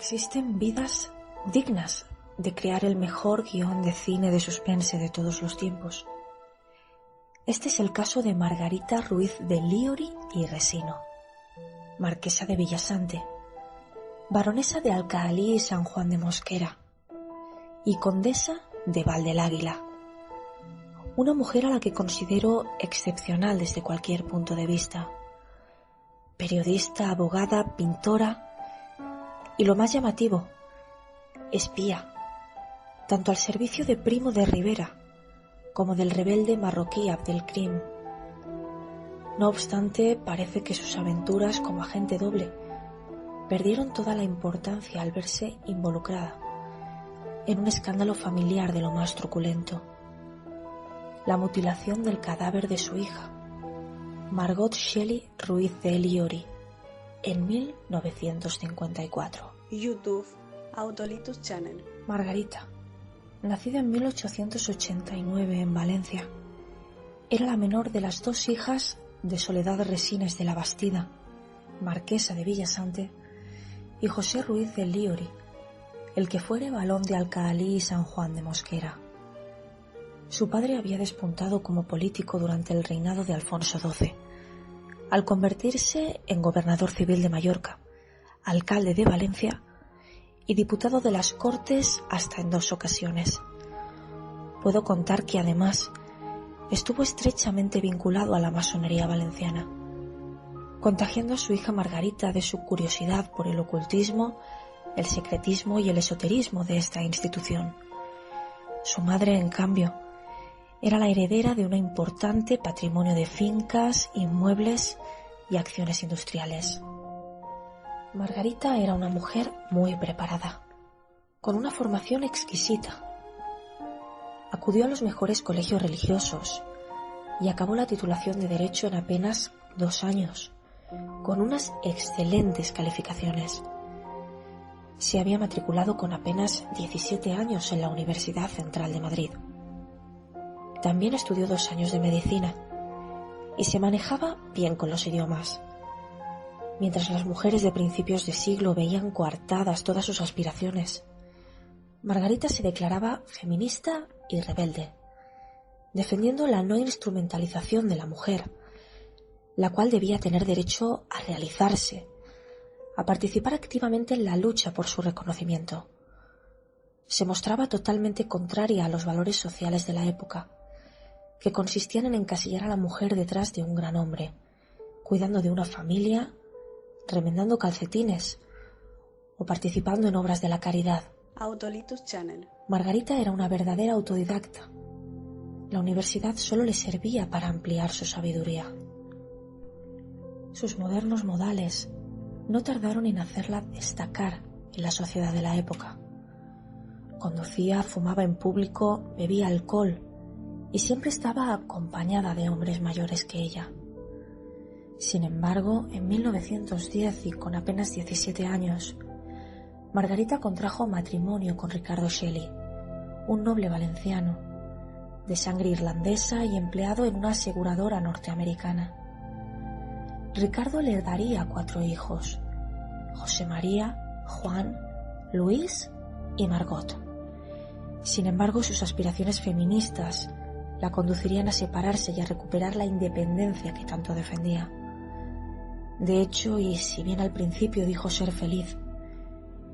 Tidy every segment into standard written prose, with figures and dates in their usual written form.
Existen vidas dignas de crear el mejor guión de cine de suspense de todos los tiempos. Este es el caso de Margarita Ruiz de Liori y Resino, marquesa de Villasante, baronesa de Alcaalí y San Juan de Mosquera y condesa de Val del Águila. Una mujer a la que considero excepcional desde cualquier punto de vista. Periodista, abogada, pintora y, lo más llamativo, espía, tanto al servicio de Primo de Rivera como del rebelde marroquí Abdelkrim. No obstante, parece que sus aventuras como agente doble perdieron toda la importancia al verse involucrada en un escándalo familiar de lo más truculento: la mutilación del cadáver de su hija, Margot Shelley Ruiz de Liori, en 1954. YouTube, Autolitus Channel. Margarita, nacida en 1889 en Valencia, era la menor de las dos hijas de Soledad Resines de la Bastida, marquesa de Villasante, y José Ruiz de Liori, el que fuera barón de Alcaalí y San Juan de Mosquera. Su padre había despuntado como político durante el reinado de Alfonso XII, al convertirse en gobernador civil de Mallorca, alcalde de Valencia y diputado de las Cortes hasta en 2 ocasiones. Puedo contar que además estuvo estrechamente vinculado a la masonería valenciana, contagiando a su hija Margarita de su curiosidad por el ocultismo, el secretismo y el esoterismo de esta institución. Su madre, en cambio, era la heredera de un importante patrimonio de fincas, inmuebles y acciones industriales. Margarita era una mujer muy preparada, con una formación exquisita. Acudió a los mejores colegios religiosos y acabó la titulación de Derecho en apenas 2 años, con unas excelentes calificaciones. Se había matriculado con apenas 17 años en la Universidad Central de Madrid. También estudió 2 años de medicina y se manejaba bien con los idiomas. Mientras las mujeres de principios de siglo veían coartadas todas sus aspiraciones, Margarita se declaraba feminista y rebelde, defendiendo la no instrumentalización de la mujer, la cual debía tener derecho a realizarse, a participar activamente en la lucha por su reconocimiento. Se mostraba totalmente contraria a los valores sociales de la época, que consistían en encasillar a la mujer detrás de un gran hombre, cuidando de una familia, remendando calcetines o participando en obras de la caridad. Autolitus Channel. Margarita era una verdadera autodidacta. La universidad solo le servía para ampliar su sabiduría. Sus modernos modales no tardaron en hacerla destacar en la sociedad de la época. Conducía, fumaba en público, bebía alcohol y siempre estaba acompañada de hombres mayores que ella. Sin embargo, en 1910 y con apenas 17 años, Margarita contrajo matrimonio con Ricardo Shelley, un noble valenciano, de sangre irlandesa y empleado en una aseguradora norteamericana. Ricardo le daría 4 hijos: José María, Juan, Luis y Margot. Sin embargo, sus aspiraciones feministas la conducirían a separarse y a recuperar la independencia que tanto defendía. De hecho, y si bien al principio dijo ser feliz,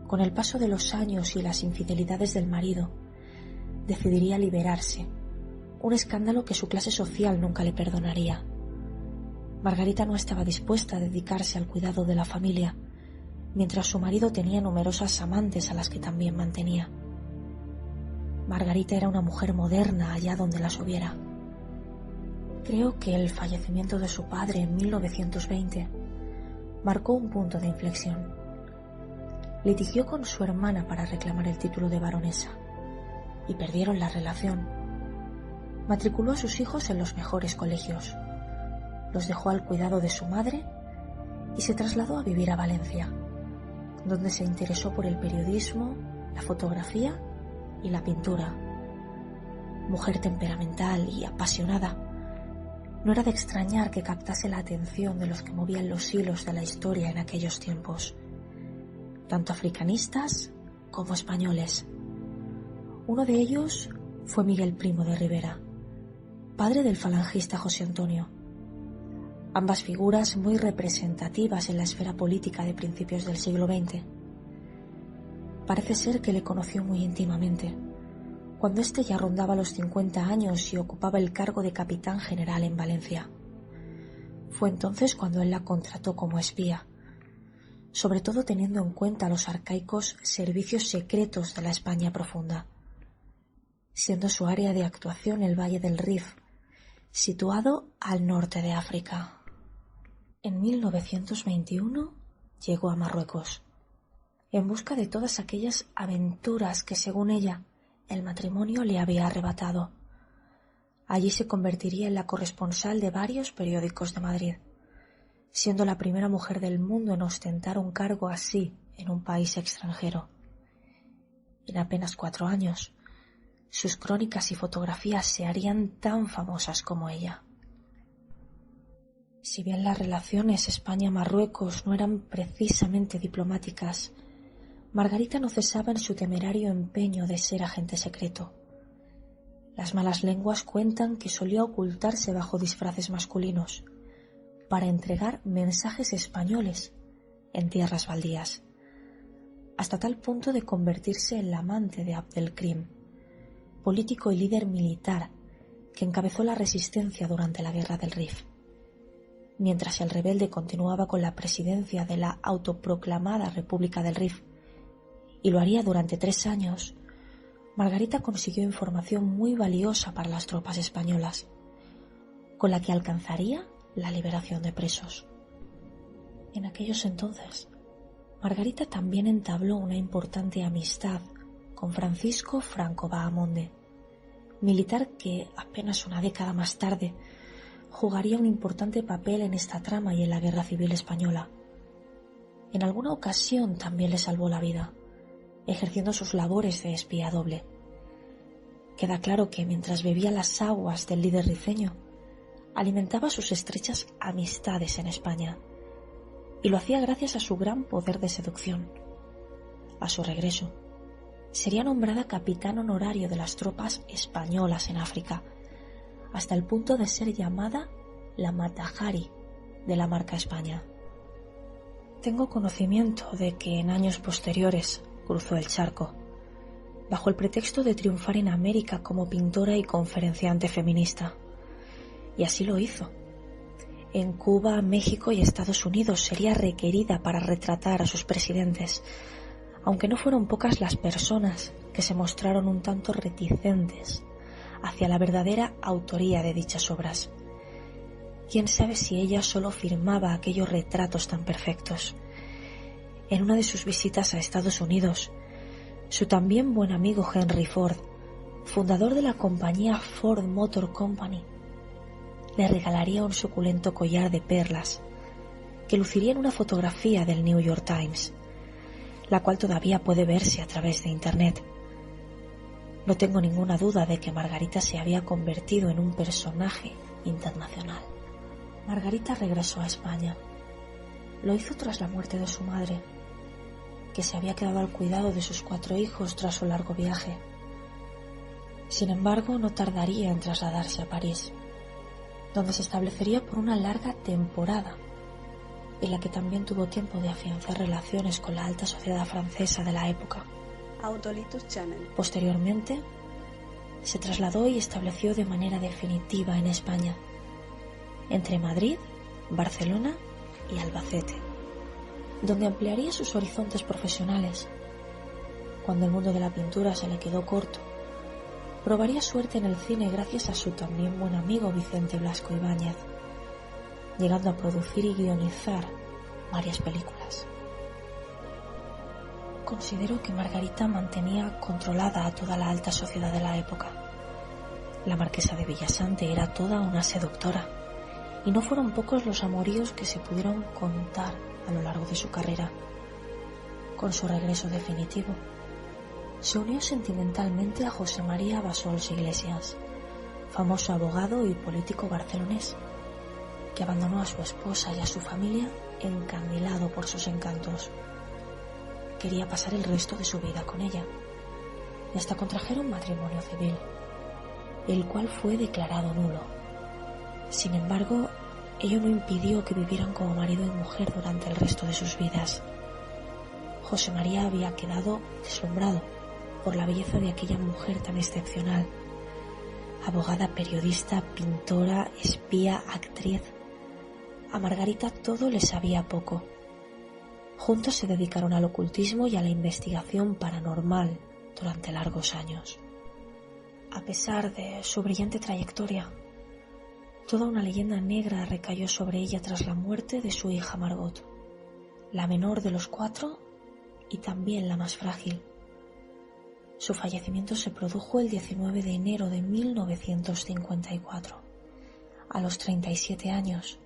con el paso de los años y las infidelidades del marido, decidiría liberarse, un escándalo que su clase social nunca le perdonaría. Margarita no estaba dispuesta a dedicarse al cuidado de la familia, mientras su marido tenía numerosas amantes a las que también mantenía. Margarita era una mujer moderna allá donde las hubiera. Creo que el fallecimiento de su padre en 1920 marcó un punto de inflexión. Litigió con su hermana para reclamar el título de baronesa y perdieron la relación. Matriculó a sus hijos en los mejores colegios, los dejó al cuidado de su madre y se trasladó a vivir a Valencia, donde se interesó por el periodismo, la fotografía y la pintura. Mujer temperamental y apasionada, no era de extrañar que captase la atención de los que movían los hilos de la historia en aquellos tiempos. tanto africanistas como españoles. Uno de ellos fue Miguel Primo de Rivera, padre del falangista José Antonio. Ambas figuras muy representativas en la esfera política de principios del siglo XX. Parece ser que le conoció muy íntimamente, cuando éste ya rondaba los 50 años y ocupaba el cargo de capitán general en Valencia. Fue entonces cuando él la contrató como espía, sobre todo teniendo en cuenta los arcaicos servicios secretos de la España profunda, siendo su área de actuación el Valle del Rif, situado al norte de África. En 1921 llegó a Marruecos, en busca de todas aquellas aventuras que, según ella, el matrimonio le había arrebatado. Allí se convertiría en la corresponsal de varios periódicos de Madrid, siendo la primera mujer del mundo en ostentar un cargo así en un país extranjero. En apenas 4 años, sus crónicas y fotografías se harían tan famosas como ella. Si bien las relaciones España-Marruecos no eran precisamente diplomáticas, Margarita no cesaba en su temerario empeño de ser agente secreto. Las malas lenguas cuentan que solía ocultarse bajo disfraces masculinos para entregar mensajes españoles en tierras baldías, hasta tal punto de convertirse en la amante de Abdelkrim, político y líder militar que encabezó la resistencia durante la Guerra del Rif. Mientras el rebelde continuaba con la presidencia de la autoproclamada República del Rif, y lo haría durante 3 años, Margarita consiguió información muy valiosa para las tropas españolas, con la que alcanzaría la liberación de presos. En aquellos entonces, Margarita también entabló una importante amistad con Francisco Franco Bahamonde, militar que apenas una década más tarde jugaría un importante papel en esta trama y en la Guerra Civil Española. En alguna ocasión también le salvó la vida, ejerciendo sus labores de espía doble. Queda claro que mientras bebía las aguas del líder rifeño, alimentaba sus estrechas amistades en España, y lo hacía gracias a su gran poder de seducción. A su regreso, sería nombrada capitán honorario de las tropas españolas en África, hasta el punto de ser llamada la Mata-Hari de la marca España. Tengo conocimiento de que en años posteriores cruzó el charco, bajo el pretexto de triunfar en América como pintora y conferenciante feminista. Y así lo hizo. En Cuba, México y Estados Unidos sería requerida para retratar a sus presidentes, aunque no fueron pocas las personas que se mostraron un tanto reticentes hacia la verdadera autoría de dichas obras. Quién sabe si ella solo firmaba aquellos retratos tan perfectos. En una de sus visitas a Estados Unidos, su también buen amigo Henry Ford, fundador de la compañía Ford Motor Company, le regalaría un suculento collar de perlas que luciría en una fotografía del New York Times, la cual todavía puede verse a través de Internet. No tengo ninguna duda de que Margarita se había convertido en un personaje internacional. Margarita regresó a España. Lo hizo tras la muerte de su madre, que se había quedado al cuidado de sus 4 hijos tras su largo viaje. Sin embargo, no tardaría en trasladarse a París, donde se establecería por una larga temporada, en la que también tuvo tiempo de afianzar relaciones con la alta sociedad francesa de la época. Autolitus Channel. Posteriormente, se trasladó y estableció de manera definitiva en España, entre Madrid, Barcelona y Albacete, donde ampliaría sus horizontes profesionales. Cuando el mundo de la pintura se le quedó corto, probaría suerte en el cine gracias a su también buen amigo Vicente Blasco Ibáñez, llegando a producir y guionizar varias películas. Considero que Margarita mantenía controlada a toda la alta sociedad de la época. La marquesa de Villasante era toda una seductora, y no fueron pocos los amoríos que se pudieron contar a lo largo de su carrera. Con su regreso definitivo, se unió sentimentalmente a José María Bassols Iglesias, famoso abogado y político barcelonés, que abandonó a su esposa y a su familia encandilado por sus encantos. quería pasar el resto de su vida con ella, y hasta contrajeron matrimonio civil, el cual fue declarado nulo. Sin embargo, ello no impidió que vivieran como marido y mujer durante el resto de sus vidas. José María había quedado deslumbrado por la belleza de aquella mujer tan excepcional. Abogada, periodista, pintora, espía, actriz. A Margarita todo le sabía poco. Juntos se dedicaron al ocultismo y a la investigación paranormal durante largos años. A pesar de su brillante trayectoria, toda una leyenda negra recayó sobre ella tras la muerte de su hija Margot, la menor de los 4 y también la más frágil. Su fallecimiento se produjo el 19 de enero de 1954, a los 37 años,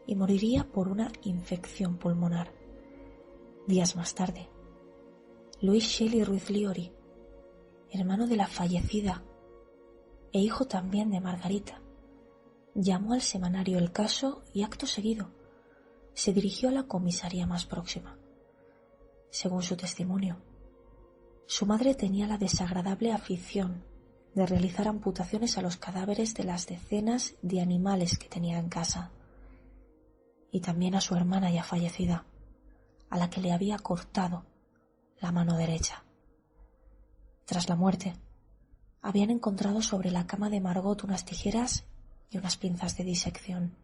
y moriría por una infección pulmonar. Días más tarde, Luis Shelley Ruiz Liori, hermano de la fallecida e hijo también de Margarita, llamó al semanario el caso y acto seguido se dirigió a la comisaría más próxima. Según su testimonio, su madre tenía la desagradable afición de realizar amputaciones a los cadáveres de las decenas de animales que tenía en casa, y también a su hermana ya fallecida, a la que le había cortado la mano derecha. Tras la muerte, habían encontrado sobre la cama de Margot unas tijeras y unas pinzas de disección.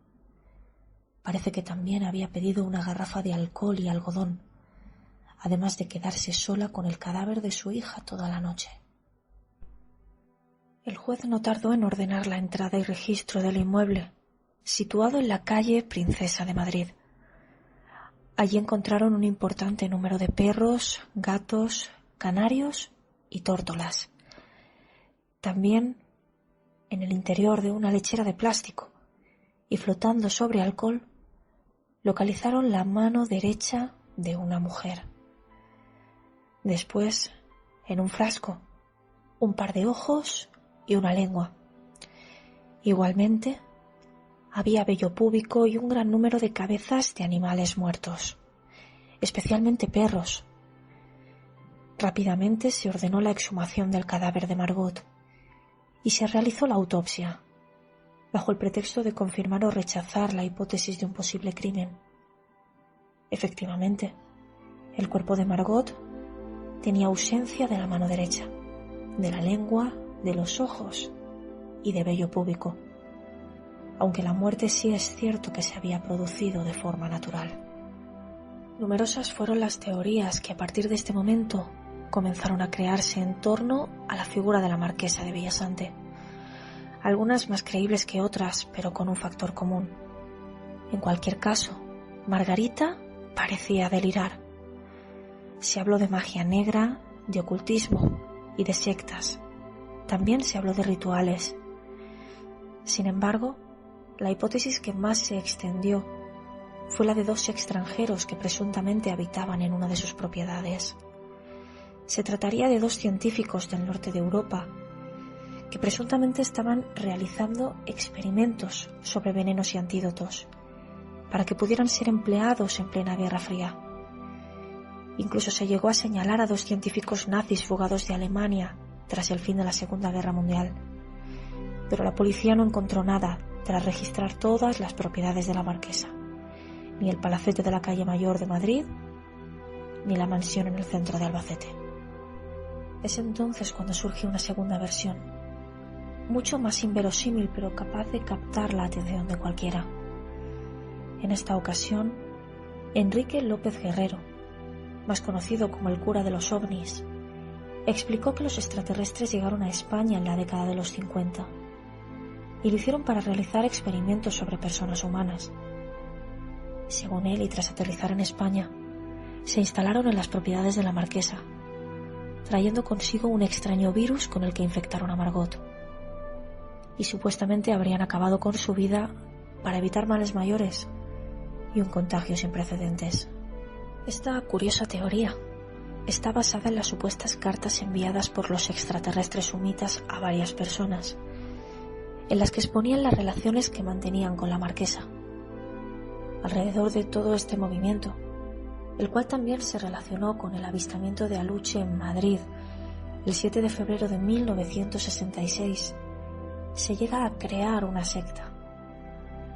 Parece que también había pedido una garrafa de alcohol y algodón, además de quedarse sola con el cadáver de su hija toda la noche. El juez no tardó en ordenar la entrada y registro del inmueble, situado en la calle Princesa de Madrid. Allí encontraron un importante número de perros, gatos, canarios y tórtolas. También, en el interior de una lechera de plástico y flotando sobre alcohol, localizaron la mano derecha de una mujer. Después, en un frasco, un par de ojos y una lengua. Igualmente, había vello púbico y un gran número de cabezas de animales muertos, especialmente perros. Rápidamente se ordenó la exhumación del cadáver de Margot y se realizó la autopsia, bajo el pretexto de confirmar o rechazar la hipótesis de un posible crimen. Efectivamente, el cuerpo de Margot tenía ausencia de la mano derecha, de la lengua, de los ojos y de vello púbico, aunque la muerte sí es cierto que se había producido de forma natural. Numerosas fueron las teorías que a partir de este momento comenzaron a crearse en torno a la figura de la marquesa de Villasante, algunas más creíbles que otras, pero con un factor común. En cualquier caso, Margarita parecía delirar. Se habló de magia negra, de ocultismo y de sectas. También se habló de rituales. Sin embargo, la hipótesis que más se extendió fue la de 2 extranjeros que presuntamente habitaban en una de sus propiedades. Se trataría de 2 científicos del norte de Europa que presuntamente estaban realizando experimentos sobre venenos y antídotos para que pudieran ser empleados en plena Guerra Fría. Incluso se llegó a señalar a 2 científicos nazis fugados de Alemania tras el fin de la Segunda Guerra Mundial. Pero la policía no encontró nada tras registrar todas las propiedades de la marquesa, ni el palacete de la calle Mayor de Madrid, ni la mansión en el centro de Albacete. Es entonces cuando surge una segunda versión, mucho más inverosímil pero capaz de captar la atención de cualquiera. En esta ocasión, Enrique López Guerrero, más conocido como el cura de los ovnis, explicó que los extraterrestres llegaron a España en la década de los 50 y lo hicieron para realizar experimentos sobre personas humanas. Según él, y tras aterrizar en España, se instalaron en las propiedades de la marquesa, trayendo consigo un extraño virus con el que infectaron a Margot, y supuestamente habrían acabado con su vida para evitar males mayores y un contagio sin precedentes. Esta curiosa teoría está basada en las supuestas cartas enviadas por los extraterrestres sumitas a varias personas, en las que exponían las relaciones que mantenían con la marquesa. Alrededor de todo este movimiento el cual también se relacionó con el avistamiento de Aluche en Madrid el 7 de febrero de 1966. Se llega a crear una secta.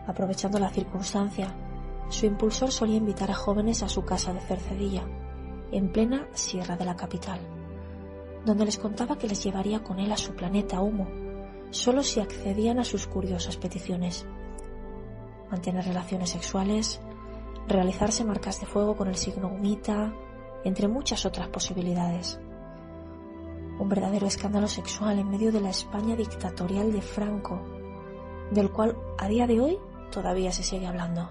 Aprovechando la circunstancia, su impulsor solía invitar a jóvenes a su casa de Cercedilla, en plena sierra de la capital, donde les contaba que les llevaría con él a su planeta Humo, solo si accedían a sus curiosas peticiones: mantener relaciones sexuales, realizarse marcas de fuego con el signo humita, entre muchas otras posibilidades. Un verdadero escándalo sexual en medio de la España dictatorial de Franco, del cual a día de hoy todavía se sigue hablando.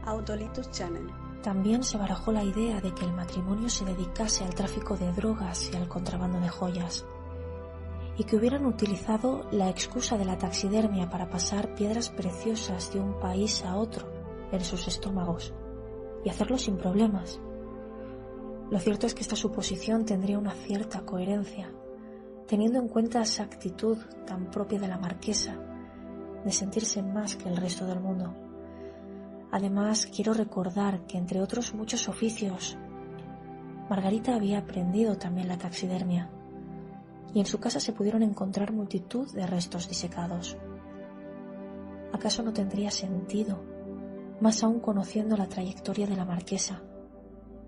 Autolitus Channel. También se barajó la idea de que el matrimonio se dedicase al tráfico de drogas y al contrabando de joyas, y que hubieran utilizado la excusa de la taxidermia para pasar piedras preciosas de un país a otro en sus estómagos y hacerlo sin problemas. Lo cierto es que esta suposición tendría una cierta coherencia, teniendo en cuenta esa actitud tan propia de la marquesa de sentirse más que el resto del mundo. Además, quiero recordar que, entre otros muchos oficios, Margarita había aprendido también la taxidermia, y en su casa se pudieron encontrar multitud de restos disecados. ¿Acaso no tendría sentido, más aún conociendo la trayectoria de la marquesa,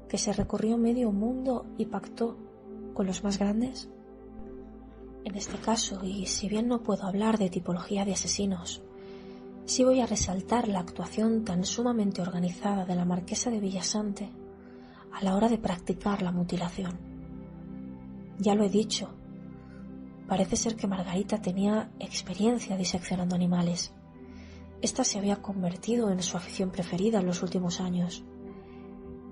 que se recorrió medio mundo y pactó con los más grandes? En este caso, y si bien no puedo hablar de tipología de asesinos, sí voy a resaltar la actuación tan sumamente organizada de la marquesa de Villasante a la hora de practicar la mutilación. Ya lo he dicho, parece ser que Margarita tenía experiencia diseccionando animales. Esta se había convertido en su afición preferida en los últimos años.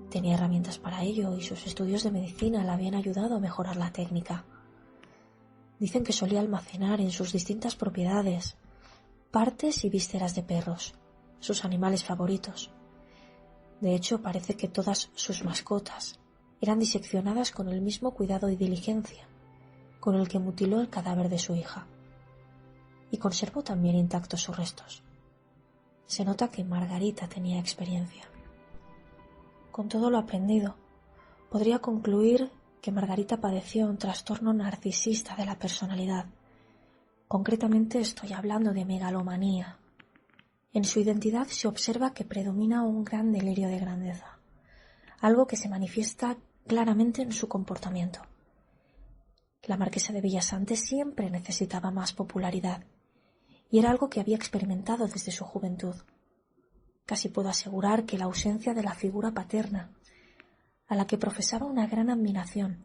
Tenía herramientas para ello y sus estudios de medicina la habían ayudado a mejorar la técnica. Dicen que solía almacenar en sus distintas propiedades partes y vísceras de perros, sus animales favoritos. De hecho, parece que todas sus mascotas eran diseccionadas con el mismo cuidado y diligencia con el que mutiló el cadáver de su hija. Y conservó también intactos sus restos. Se nota que Margarita tenía experiencia. Con todo lo aprendido, podría concluir que Margarita padeció un trastorno narcisista de la personalidad. Concretamente estoy hablando de megalomanía. En su identidad se observa que predomina un gran delirio de grandeza, algo que se manifiesta claramente en su comportamiento. La marquesa de Villasante siempre necesitaba más popularidad, y era algo que había experimentado desde su juventud. Casi puedo asegurar que la ausencia de la figura paterna, a la que profesaba una gran admiración,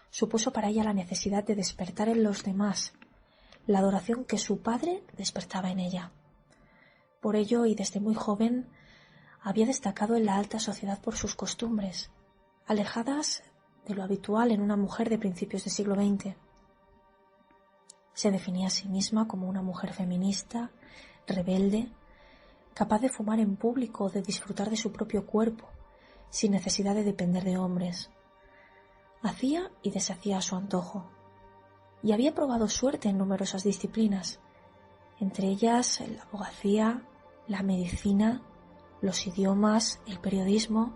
supuso para ella la necesidad de despertar en los demás la adoración que su padre despertaba en ella. Por ello, y desde muy joven, había destacado en la alta sociedad por sus costumbres, alejadas de lo habitual en una mujer de principios del siglo XX. Se definía a sí misma como una mujer feminista, rebelde, capaz de fumar en público o de disfrutar de su propio cuerpo, sin necesidad de depender de hombres. Hacía y deshacía a su antojo, y había probado suerte en numerosas disciplinas, entre ellas la abogacía, la medicina, los idiomas, el periodismo,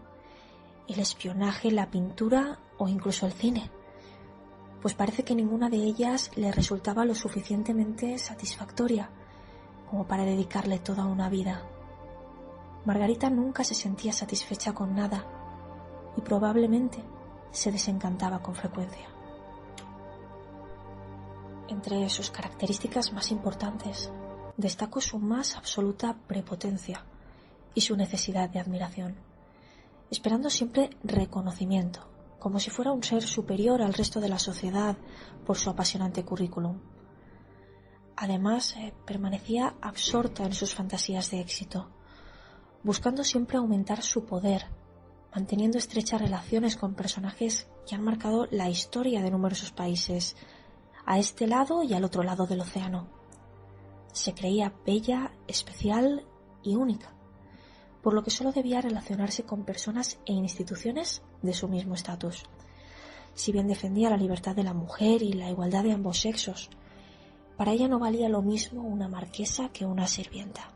el espionaje, la pintura o incluso el cine, pues parece que ninguna de ellas le resultaba lo suficientemente satisfactoria como para dedicarle toda una vida. Margarita nunca se sentía satisfecha con nada y probablemente se desencantaba con frecuencia. Entre sus características más importantes, destaco su más absoluta prepotencia y su necesidad de admiración, esperando siempre reconocimiento, como si fuera un ser superior al resto de la sociedad por su apasionante currículum. Además, permanecía absorta en sus fantasías de éxito, buscando siempre aumentar su poder, manteniendo estrechas relaciones con personajes que han marcado la historia de numerosos países, a este lado y al otro lado del océano. Se creía bella, especial y única, por lo que solo debía relacionarse con personas e instituciones de su mismo estatus. Si bien defendía la libertad de la mujer y la igualdad de ambos sexos, para ella no valía lo mismo una marquesa que una sirvienta,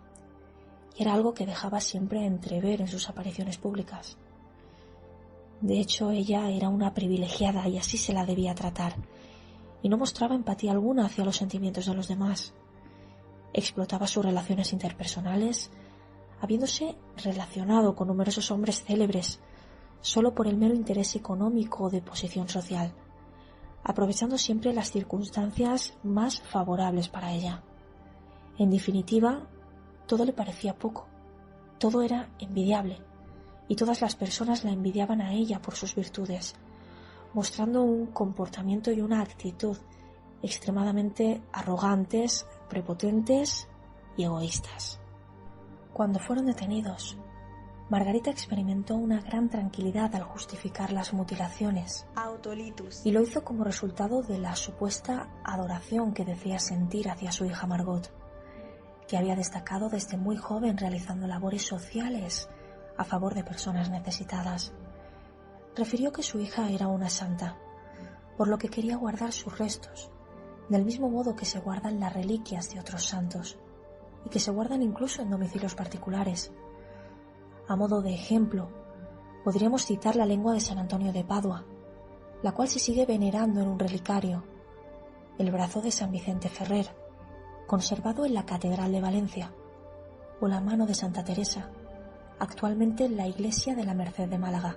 y era algo que dejaba siempre entrever en sus apariciones públicas. De hecho, ella era una privilegiada y así se la debía tratar, y no mostraba empatía alguna hacia los sentimientos de los demás. Explotaba sus relaciones interpersonales, habiéndose relacionado con numerosos hombres célebres, solo por el mero interés económico o de posición social, aprovechando siempre las circunstancias más favorables para ella. En definitiva, todo le parecía poco, todo era envidiable, y todas las personas la envidiaban a ella por sus virtudes, mostrando un comportamiento y una actitud extremadamente arrogantes, prepotentes y egoístas. Cuando fueron detenidos, Margarita experimentó una gran tranquilidad al justificar las mutilaciones, Autolitus. y lo hizo como resultado de la supuesta adoración que decía sentir hacia su hija Margot, que había destacado desde muy joven realizando labores sociales a favor de personas necesitadas. Refirió que su hija era una santa, por lo que quería guardar sus restos, del mismo modo que se guardan las reliquias de otros santos, y que se guardan incluso en domicilios particulares. A modo de ejemplo, podríamos citar la lengua de San Antonio de Padua, la cual se sigue venerando en un relicario, el brazo de San Vicente Ferrer, conservado en la Catedral de Valencia, o la mano de Santa Teresa, actualmente en la iglesia de la Merced de Málaga,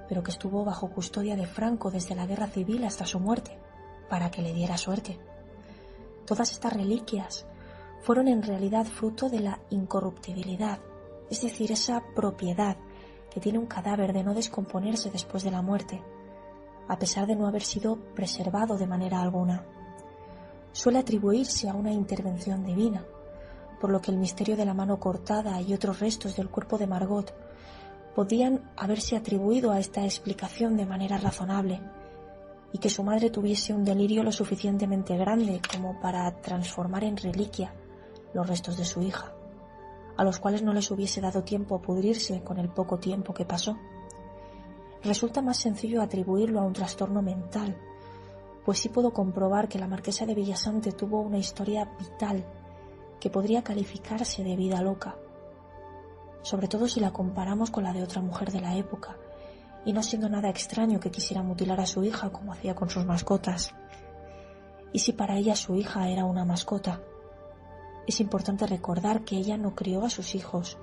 pero que estuvo bajo custodia de Franco desde la Guerra Civil hasta su muerte, para que le diera suerte. Todas estas reliquias fueron en realidad fruto de la incorruptibilidad, es decir, esa propiedad que tiene un cadáver de no descomponerse después de la muerte, a pesar de no haber sido preservado de manera alguna. Suele atribuirse a una intervención divina, por lo que el misterio de la mano cortada y otros restos del cuerpo de Margot podían haberse atribuido a esta explicación de manera razonable, y que su madre tuviese un delirio lo suficientemente grande como para transformar en reliquia los restos de su hija, a los cuales no les hubiese dado tiempo a pudrirse con el poco tiempo que pasó. Resulta más sencillo atribuirlo a un trastorno mental, pues sí puedo comprobar que la marquesa de Villasante tuvo una historia vital que podría calificarse de vida loca, sobre todo si la comparamos con la de otra mujer de la época, y no siendo nada extraño que quisiera mutilar a su hija como hacía con sus mascotas. Y si para ella su hija era una mascota, es importante recordar que ella no crió a sus hijos,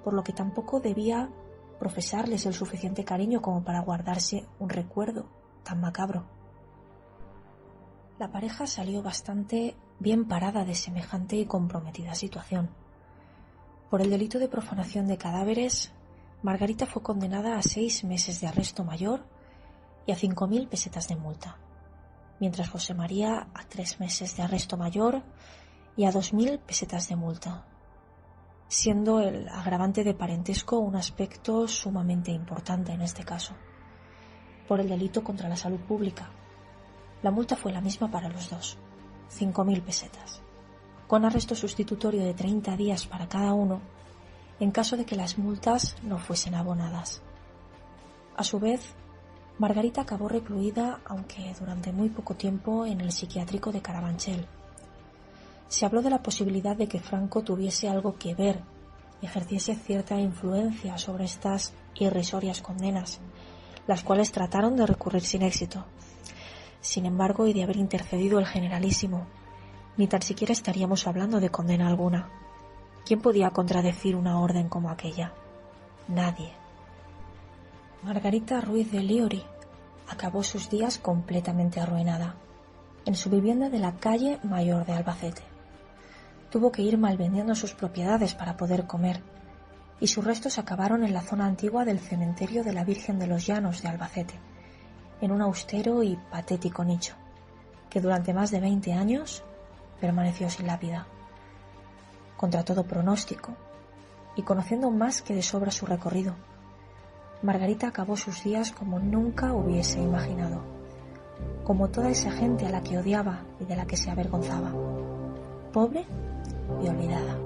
por lo que tampoco debía profesarles el suficiente cariño como para guardarse un recuerdo tan macabro. La pareja salió bastante bien parada de semejante y comprometida situación. Por el delito de profanación de cadáveres, Margarita fue condenada a 6 meses de arresto mayor y a 5.000 pesetas de multa, mientras José María a 3 meses de arresto mayor y a 2.000 pesetas de multa, siendo el agravante de parentesco un aspecto sumamente importante en este caso. Por el delito contra la salud pública, la multa fue la misma para los dos, 5.000 pesetas, con arresto sustitutorio de 30 días para cada uno, en caso de que las multas no fuesen abonadas. A su vez, Margarita acabó recluida, aunque durante muy poco tiempo, en el psiquiátrico de Carabanchel. Se habló de la posibilidad de que Franco tuviese algo que ver y ejerciese cierta influencia sobre estas irrisorias condenas, las cuales trataron de recurrir sin éxito. Sin embargo, y de haber intercedido el Generalísimo, ni tan siquiera estaríamos hablando de condena alguna. ¿Quién podía contradecir una orden como aquella? Nadie. Margarita Ruiz de Liori acabó sus días completamente arruinada, en su vivienda de la calle Mayor de Albacete. Tuvo que ir malvendiendo sus propiedades para poder comer, y sus restos acabaron en la zona antigua del cementerio de la Virgen de los Llanos de Albacete, en un austero y patético nicho, que durante más de 20 años permaneció sin lápida. Contra todo pronóstico, y conociendo más que de sobra su recorrido, Margarita acabó sus días como nunca hubiese imaginado, como toda esa gente a la que odiaba y de la que se avergonzaba, pobre y olvidada.